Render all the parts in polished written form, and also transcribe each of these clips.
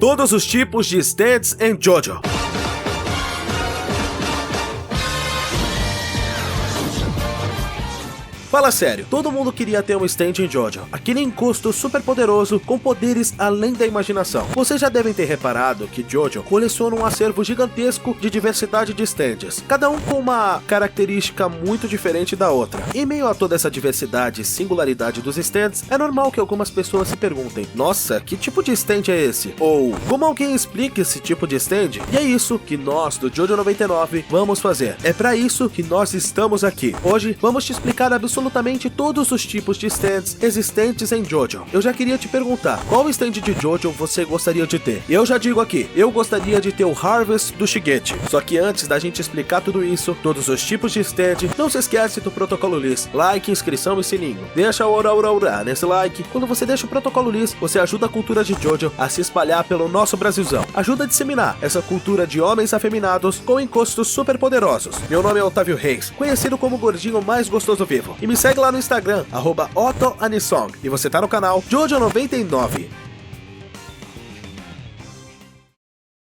Todos os tipos de stands em JoJo. Fala sério, todo mundo queria ter um stand em JoJo, aquele encosto super poderoso com poderes além da imaginação. Vocês já devem ter reparado que JoJo coleciona um acervo gigantesco de diversidade de stands, cada um com uma característica muito diferente da outra. Em meio a toda essa diversidade e singularidade dos stands, é normal que algumas pessoas se perguntem: nossa, que tipo de stand é esse? Ou, como alguém explica esse tipo de stand? E é isso que nós do JoJo 99 vamos fazer. É pra isso que nós estamos aqui. Hoje vamos te explicar absolutamente todos os tipos de stands existentes em JoJo. Eu já queria te perguntar, qual stand de JoJo você gostaria de ter? Eu já digo aqui, eu gostaria de ter o Harvest do Shigeki. Só que antes da gente explicar tudo isso, todos os tipos de stand, não se esquece do Protocolo Liz, like, inscrição e sininho. Deixa o ora nesse like. Quando você deixa o Protocolo Liz, você ajuda a cultura de JoJo a se espalhar pelo nosso Brasilzão. Ajuda a disseminar essa cultura de homens afeminados com encostos super poderosos. Meu nome é Otávio Reis, conhecido como o gordinho mais gostoso vivo. E me segue lá no Instagram, @OtoAnisong. E você tá no canal JoJo 99.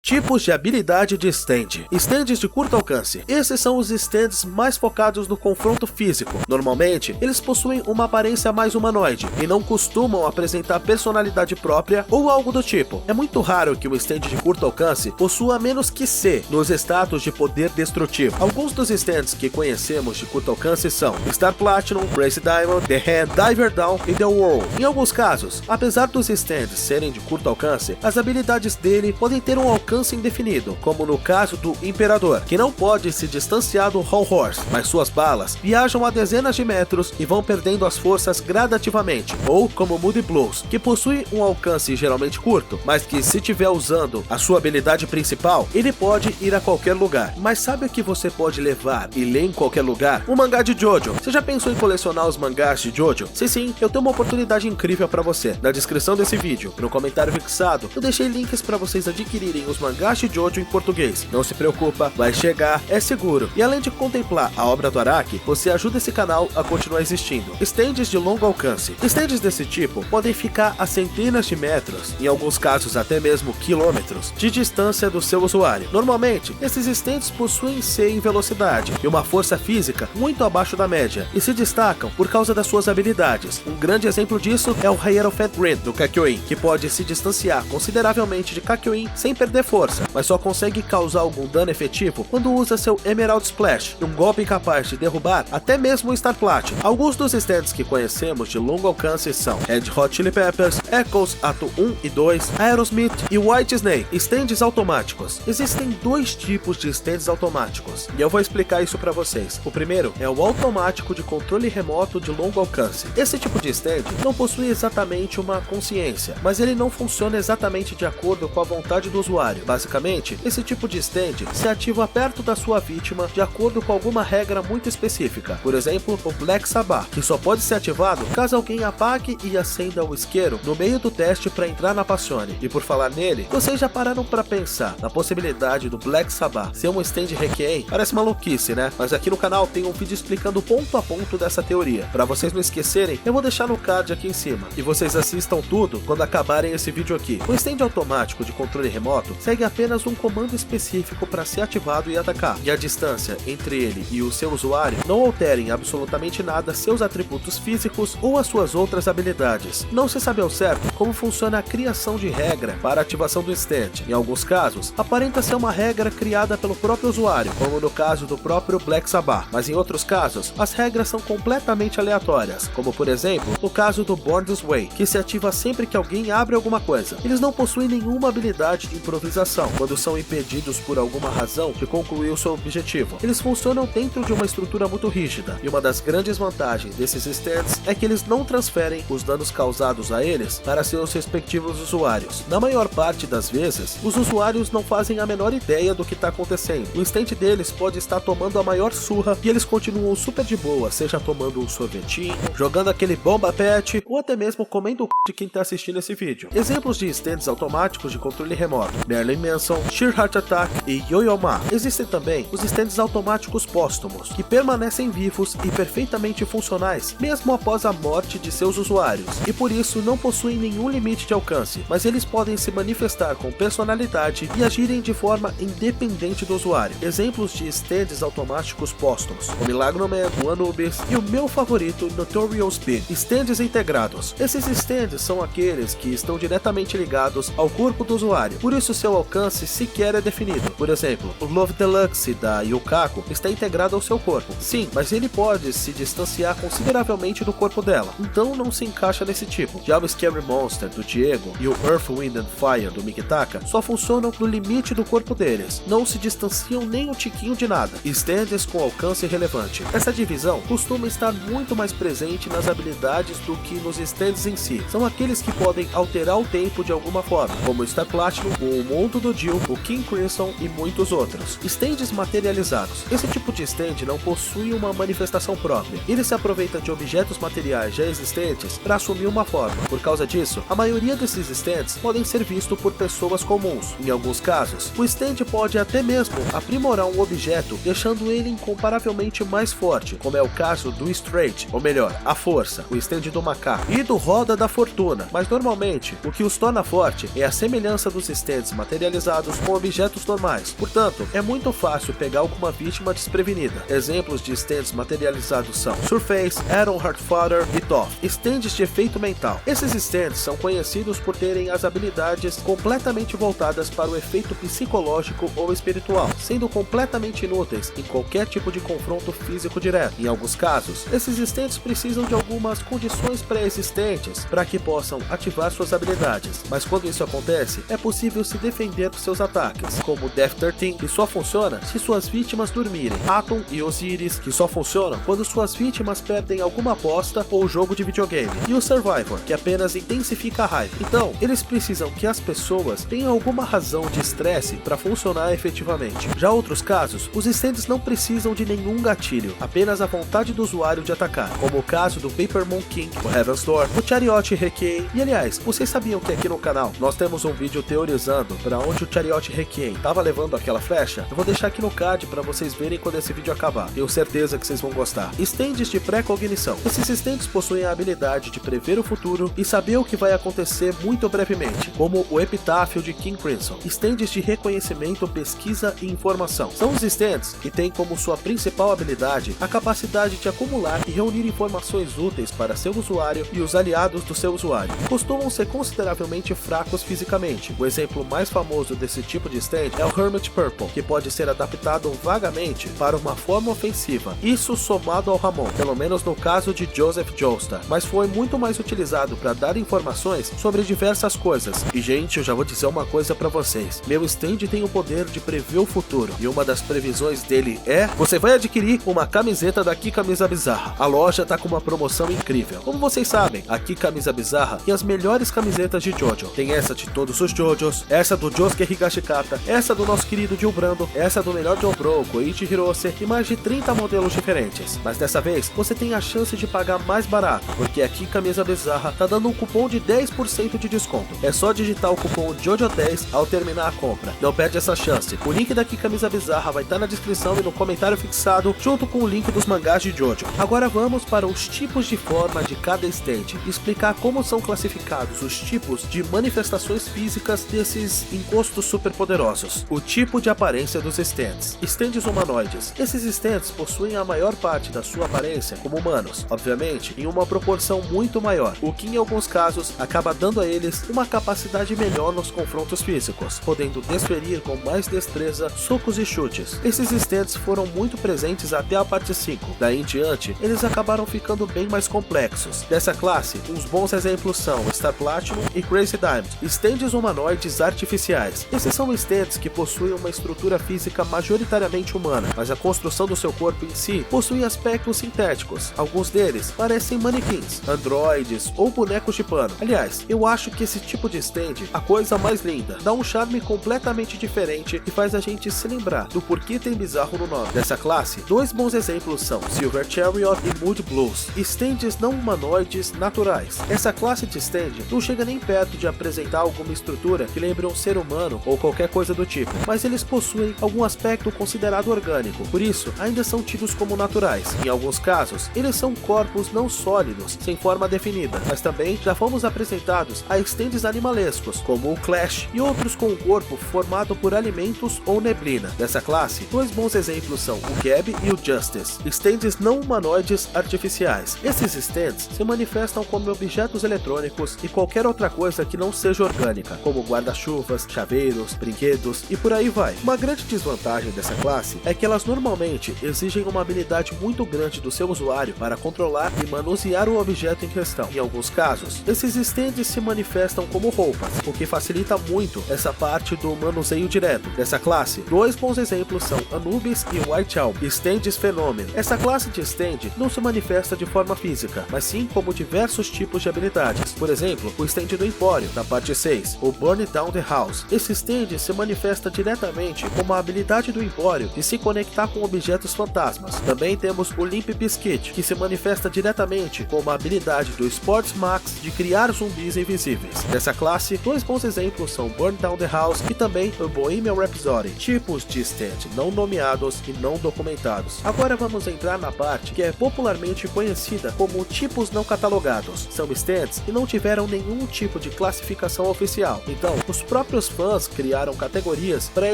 Tipos de habilidade de stand. Stands de curto alcance. Esses são os stands mais focados no confronto físico. Normalmente, eles possuem uma aparência mais humanoide e não costumam apresentar personalidade própria ou algo do tipo. É muito raro que um stand de curto alcance possua menos que C nos status de poder destrutivo. Alguns dos stands que conhecemos de curto alcance são Star Platinum, Crazy Diamond, The Hand, Diver Down e The World. Em alguns casos, apesar dos stands serem de curto alcance, as habilidades dele podem ter um alcance indefinido, como no caso do Imperador, que não pode se distanciar do Hall Horse, mas suas balas viajam a dezenas de metros e vão perdendo as forças gradativamente, ou como Moody Blues, que possui um alcance geralmente curto, mas que se estiver usando a sua habilidade principal, ele pode ir a qualquer lugar. Mas sabe o que você pode levar e ler em qualquer lugar? Um mangá de JoJo. Você já pensou em colecionar os mangás de JoJo? Se sim, eu tenho uma oportunidade incrível para você. Na descrição desse vídeo, no comentário fixado, eu deixei links para vocês adquirirem os mangás de JoJo em português. Não se preocupa, vai chegar, é seguro. E além de contemplar a obra do Araki, você ajuda esse canal a continuar existindo. Stands de longo alcance. Stands desse tipo podem ficar a centenas de metros, em alguns casos até mesmo quilômetros, de distância do seu usuário. Normalmente, esses stands possuem C em velocidade e uma força física muito abaixo da média, e se destacam por causa das suas habilidades. Um grande exemplo disso é o Hierophant Grid do Kakyoin, que pode se distanciar consideravelmente de Kakyoin sem perder força, mas só consegue causar algum dano efetivo quando usa seu Emerald Splash, um golpe capaz de derrubar até mesmo o Star Platinum. Alguns dos stands que conhecemos de longo alcance são Red Hot Chili Peppers, Echoes Ato 1 e 2, Aerosmith e White Snake. Stands automáticos. Existem dois tipos de stands automáticos, e eu vou explicar isso pra vocês. O primeiro é o automático de controle remoto de longo alcance. Esse tipo de stand não possui exatamente uma consciência, mas ele não funciona exatamente de acordo com a vontade do usuário. Basicamente, esse tipo de stand se ativa perto da sua vítima de acordo com alguma regra muito específica. Por exemplo, o Black Sabbath, que só pode ser ativado caso alguém apague e acenda o isqueiro no meio do teste para entrar na Passione. E por falar nele, vocês já pararam para pensar na possibilidade do Black Sabbath ser um stand Requiem? Parece maluquice, né? Mas aqui no canal tem um vídeo explicando ponto a ponto dessa teoria. Para vocês não esquecerem, eu vou deixar no card aqui em cima, e vocês assistam tudo quando acabarem esse vídeo aqui. O stand automático de controle remoto segue apenas um comando específico para ser ativado e atacar, e a distância entre ele e o seu usuário não altera em absolutamente nada seus atributos físicos ou as suas outras habilidades. Não se sabe ao certo como funciona a criação de regra para a ativação do stand. Em alguns casos, aparenta ser uma regra criada pelo próprio usuário, como no caso do próprio Black Sabbath, mas em outros casos, as regras são completamente aleatórias, como por exemplo, no caso do Born This Way, que se ativa sempre que alguém abre alguma coisa. Eles não possuem nenhuma habilidade de improvisação, quando são impedidos por alguma razão de concluir o seu objetivo. Eles funcionam dentro de uma estrutura muito rígida, e uma das grandes vantagens desses stands é que eles não transferem os danos causados a eles para seus respectivos usuários. Na maior parte das vezes, os usuários não fazem a menor ideia do que está acontecendo. O stand deles pode estar tomando a maior surra e eles continuam super de boa, seja tomando um sorvetinho, jogando aquele bomba pet, ou até mesmo comendo o c... de quem está assistindo esse vídeo. Exemplos de stands automáticos de controle remoto: Merlin Marilyn Manson, Sheer Heart Attack e Yo-Yo Ma. Existem também os stands automáticos póstumos, que permanecem vivos e perfeitamente funcionais, mesmo após a morte de seus usuários, e por isso não possuem nenhum limite de alcance, mas eles podem se manifestar com personalidade e agirem de forma independente do usuário. Exemplos de stands automáticos póstumos: o Milagro Man, o Anubis e o meu favorito, Notorious Big. Stands integrados. Esses stands são aqueles que estão diretamente ligados ao corpo do usuário, por isso seu alcance sequer é definido. Por exemplo, o Love Deluxe da Yukaku está integrado ao seu corpo. Sim, mas ele pode se distanciar consideravelmente do corpo dela, então não se encaixa nesse tipo. Já o Scary Monster do Diego e o Earth, Wind and Fire do Mikitaka só funcionam no limite do corpo deles, não se distanciam nem um tiquinho de nada. Stands com alcance relevante. Essa divisão costuma estar muito mais presente nas habilidades do que nos stands em si. São aqueles que podem alterar o tempo de alguma forma, como o Star Platinum, o Mundo do Jill, o King Crimson e muitos outros. Stands materializados. Esse tipo de stand não possui uma manifestação própria. Ele se aproveita de objetos materiais já existentes para assumir uma forma. Por causa disso, a maioria desses stands podem ser vistos por pessoas comuns. Em alguns casos, o stand pode até mesmo aprimorar um objeto, deixando ele incomparavelmente mais forte, como é o caso do Straight, ou melhor, a Força, o stand do Macaco, e do Roda da Fortuna. Mas normalmente, o que os torna forte é a semelhança dos stands materializados com objetos normais. Portanto, é muito fácil pegar alguma vítima desprevenida. Exemplos de stands materializados são Surface, Aaron Heartfather e Toff. Stands de efeito mental. Esses stands são conhecidos por terem as habilidades completamente voltadas para o efeito psicológico ou espiritual, sendo completamente inúteis em qualquer tipo de confronto físico direto. Em alguns casos, esses stands precisam de algumas condições pré-existentes para que possam ativar suas habilidades, mas quando isso acontece, é possível se defender dos seus ataques, como o Death 13, que só funciona se suas vítimas dormirem, Atom e Osiris, que só funcionam quando suas vítimas perdem alguma aposta ou jogo de videogame, e o Survivor, que apenas intensifica a raiva. Então, eles precisam que as pessoas tenham alguma razão de estresse para funcionar efetivamente. Já outros casos, os stands não precisam de nenhum gatilho, apenas a vontade do usuário de atacar, como o caso do Paper Moon King, o Heaven's Door, o Chariot Requiem. E aliás, vocês sabiam que aqui no canal nós temos um vídeo teorizando para onde o Chariot Requiem estava levando aquela flecha? Eu vou deixar aqui no card para vocês verem quando esse vídeo acabar. Tenho certeza que vocês vão gostar. Stands de pré-cognição. Esses stands possuem a habilidade de prever o futuro e saber o que vai acontecer muito brevemente, como o Epitáfio de King Crimson. Stands de reconhecimento, pesquisa e informação. São os stands que têm como sua principal habilidade a capacidade de acumular e reunir informações úteis para seu usuário e os aliados do seu usuário. Costumam ser consideravelmente fracos fisicamente. O exemplo mais famoso desse tipo de stand é o Hermit Purple, que pode ser adaptado vagamente para uma forma ofensiva. Isso somado ao Ramon, pelo menos no caso de Joseph Joestar, mas foi muito mais utilizado para dar informações sobre diversas coisas. E gente, eu já vou dizer uma coisa para vocês. Meu stand tem o poder de prever o futuro, e uma das previsões dele é: você vai adquirir uma camiseta da Aqui Camisa Bizarra. A loja tá com uma promoção incrível. Como vocês sabem, Aqui Camisa Bizarra tem as melhores camisetas de Jojo. Tem essa de todos os Jojos, essa do Josuke Higashikata, essa do nosso querido Jill Brando, essa do melhor Jobro, Koichi Hirose e mais de 30 modelos diferentes. Mas dessa vez, você tem a chance de pagar mais barato, porque Aqui Camisa Bizarra tá dando um cupom de 10% de desconto. É só digitar o cupom JOJO10 ao terminar a compra. Não perde essa chance. O link da Aqui Camisa Bizarra vai estar na descrição e no comentário fixado, junto com o link dos mangás de Jojo. Agora vamos para os tipos de forma de cada stand e explicar como são classificados os tipos de manifestações físicas desses encostos superpoderosos. O tipo de aparência dos stands. Stands humanoides. Esses stands possuem a maior parte da sua aparência como humanos, obviamente em uma proporção muito maior, o que em alguns casos acaba dando a eles uma capacidade melhor nos confrontos físicos, podendo desferir com mais destreza socos e chutes. Esses stands foram muito presentes até a parte 5, daí em diante eles acabaram ficando bem mais complexos. Dessa classe, uns bons exemplos são Star Platinum e Crazy Diamond, stands humanoides artificiais. Esses são stands que possuem uma estrutura física majoritariamente humana, mas a construção do seu corpo em si possui aspectos sintéticos. Alguns deles parecem manequins, androides ou bonecos de pano. Aliás, eu acho que esse tipo de stand, a coisa mais linda, dá um charme completamente diferente e faz a gente se lembrar do porquê tem bizarro no nome. Dessa classe, dois bons exemplos são Silver Chariot e Mood Blues, stands não humanoides naturais. Essa classe de stand não chega nem perto de apresentar alguma estrutura que lembre um ser humano ou qualquer coisa do tipo, mas eles possuem algum aspecto considerado orgânico, por isso ainda são tidos como naturais. Em alguns casos, eles são corpos não sólidos, sem forma definida, mas também já fomos apresentados a stands animalescos, como o Clash, e outros com o corpo formado por alimentos ou neblina. Dessa classe, dois bons exemplos são o Gab e o Justice, stands não humanoides artificiais. Esses stands se manifestam como objetos eletrônicos e qualquer outra coisa que não seja orgânica, como guarda-chuvas, chaveiros, brinquedos e por aí vai. Uma grande desvantagem dessa classe é que elas normalmente exigem uma habilidade muito grande do seu usuário para controlar e manusear o objeto em questão. Em alguns casos, esses stands se manifestam como roupas, o que facilita muito essa parte do manuseio direto. Dessa classe, dois bons exemplos são Anubis e White Album, stands fenômeno. Essa classe de stand não se manifesta de forma física, mas sim como diversos tipos de habilidades. Por exemplo, o stand do Empório, na parte 6, o Burn Down the House. Esse stand se manifesta diretamente como a habilidade do Empório de se conectar com objetos fantasmas. Também temos o Limp Bizkit, que se manifesta diretamente como a habilidade do Sports Max de criar zumbis invisíveis. Dessa classe, dois bons exemplos são Burn Down the House e também o Bohemian Rhapsody, tipos de stand não nomeados e não documentados. Agora vamos entrar na parte que é popularmente conhecida como tipos não catalogados. São stands que não tiveram nenhum tipo de classificação oficial, então os próprios fãs criaram categorias para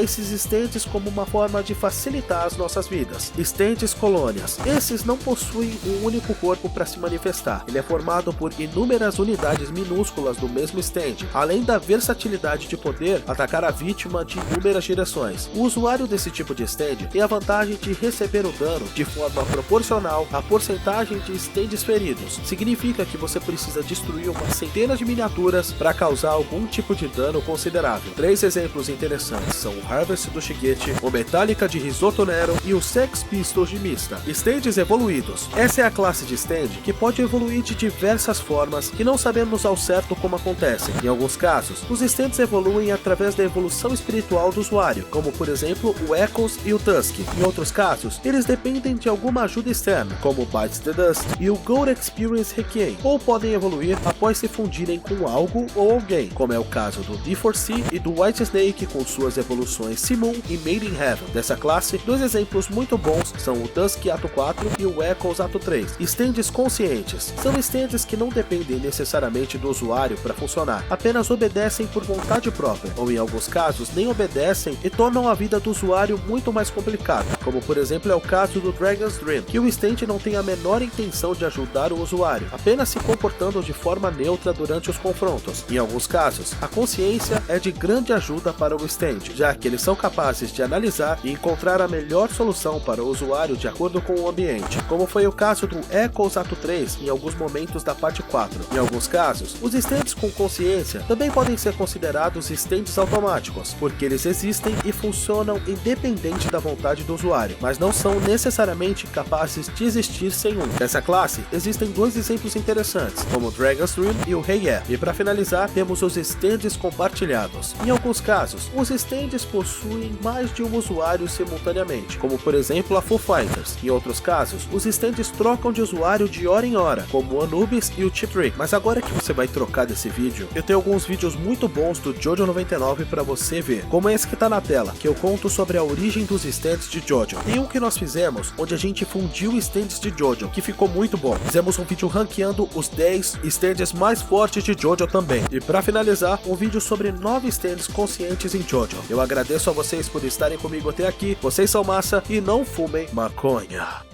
esses stands como uma forma de facilitar as nossas vidas. Stands colônias. Esses não possuem um único corpo para se manifestar. Ele é formado por inúmeras unidades minúsculas do mesmo stand, além da versatilidade de poder atacar a vítima de inúmeras direções. O usuário desse tipo de stand tem a vantagem de receber o dano de forma proporcional à porcentagem de stands feridos. Significa que você precisa destruir umas centenas de miniaturas para causar algum tipo de dano considerável. Três exemplos interessantes são o Harvest do Shigeki, o Metallica de Risotto Nero e o Sex Pistols de Mista. Stands evoluídos. Essa é a classe de stand que pode evoluir de diversas formas que não sabemos ao certo como acontecem. Em alguns casos, os stands evoluem através da evolução espiritual do usuário, como por exemplo o Echoes e o Tusk. Em outros casos, eles dependem de alguma ajuda externa, como o Bites the Dust e o Gold Experience Requiem, ou podem evoluir após se fundirem com algo ou alguém, como é o caso do D4C e do White Snake com suas evoluções Simoon e Made in Heaven. Dessa classe, dois exemplos muito bons são o Tusk Ato 4 e o Echoes Ato 3. Stands conscientes. São stands que não dependem necessariamente do usuário para funcionar, apenas obedecem por vontade própria, ou em alguns casos nem obedecem e tornam a vida do usuário muito mais complicada, como por exemplo é o caso do Dragon's Dream, que o stand não tem a menor intenção de ajudar o usuário, apenas se comportando de forma neutra durante os confrontos. Em alguns casos, a consciência é de grande ajuda para o stand, já que eles são capazes de analisar e encontrar a melhor solução para o usuário de acordo com o ambiente, como foi o caso do Echoes Ato 3 em alguns momentos da parte 4. Em alguns casos, os stands com consciência também podem ser considerados stands automáticos, porque eles existem e funcionam independente da vontade do usuário, mas não são necessariamente capazes de existir sem um. Nessa classe, existem dois exemplos interessantes, como o Dragon's Dream e o Hey Yeah. E para finalizar, temos os stands compartilhados. Em alguns casos, os stands possuem mais de um usuário simultaneamente, como por exemplo a Foo Fighters. Em outros casos, os stands trocam de usuário de hora em hora, como o Anubis e o Chip Trick. Mas agora que você vai trocar desse vídeo, eu tenho alguns vídeos muito bons do Jojo 99 para você ver, como esse que tá na tela, que eu conto sobre a origem dos stands de Jojo. Tem um que nós fizemos, onde a gente fundiu stands de Jojo, que ficou muito bom. Fizemos um vídeo ranqueando os 10 stands mais fortes de Jojo também. E para finalizar, um vídeo sobre 9 stands conscientes em Jojo. Eu agradeço a vocês por estarem comigo até aqui, vocês são massa e não fumem maconha.